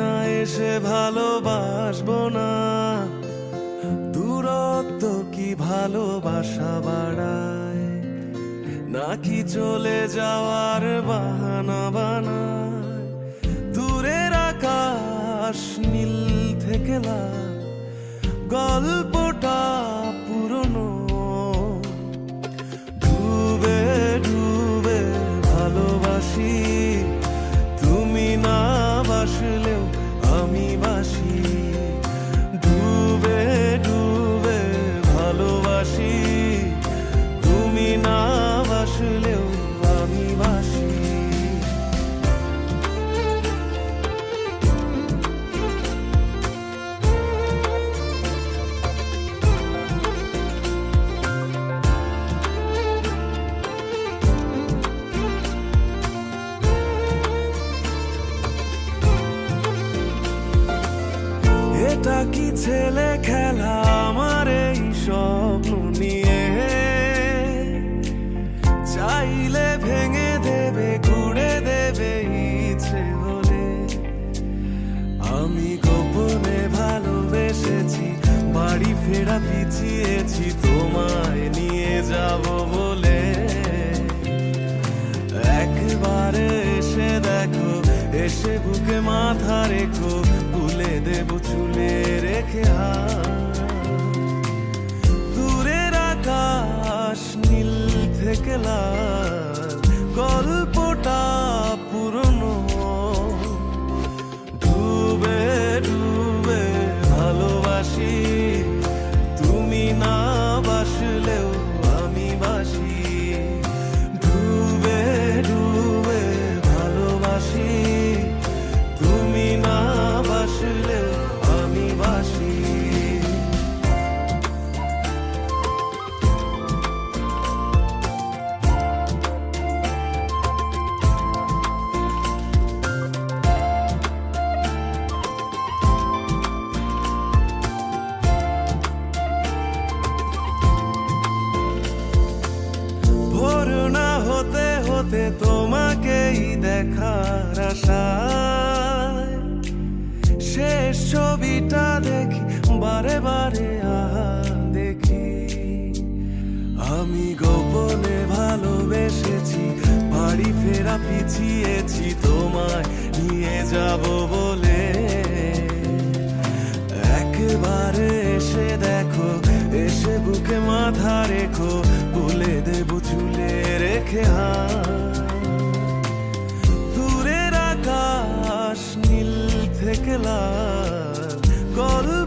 না এসে ভালোবাসবো না, দূরত্ব কি ভালোবাসা বাড়ায়, নাকি চলে যাওয়ার বাহানা বানায়। দূরের আকাশ নীল থেকে লাল, গল্পটা পুরনো। ডুবে ডুবে ভালোবাসি, তুমি না বাসলেও আমি বাসি। ডুবে ডুবে ভালোবাসি, তুমি না বাসলেও আমি বাসি। এটা কি ছেলে খেলা আমার এই স্বপ্ন নিয়ে, চাইলে ভেঙে দেবে ঘুরে দেবে ইচ্ছে হলে। আমি গোপনে ভালোবেসেছি, বাড়ি ফেরা পিছিয়েছি তোমায় নিয়ে যাব বলে। একবারে এসে দেখো, এসে বুকে মাথা রেখো, ভুলে দেব চুলে রেখে হাত। দূরের আকাশ নীল থেকে লাল, গল্পটা পুরনো। ডুবে ডুবে ভালোবাসি, তুমি না বাসলেও আমি বাসি। ডুবে ডুবে ভালোবাসি, তুমি না বাসলেও আমি বাসি। ভোর না হতে হতে তোমাকেই দেখার আশায়, শেষ ছবিটা দেখি বারে বারে দেখি। আমি গোপনে ভালোবেসেছি, বাড়ি ফেরা পিছিয়েছি তোমায় নিয়ে যাব বলে। একবারে এসে দেখো, এসে বুকে মাথা রেখো, ভুলে দেব চুলে রেখে হাত। দূরের আকাশ নীল থেকে লাল, গল্প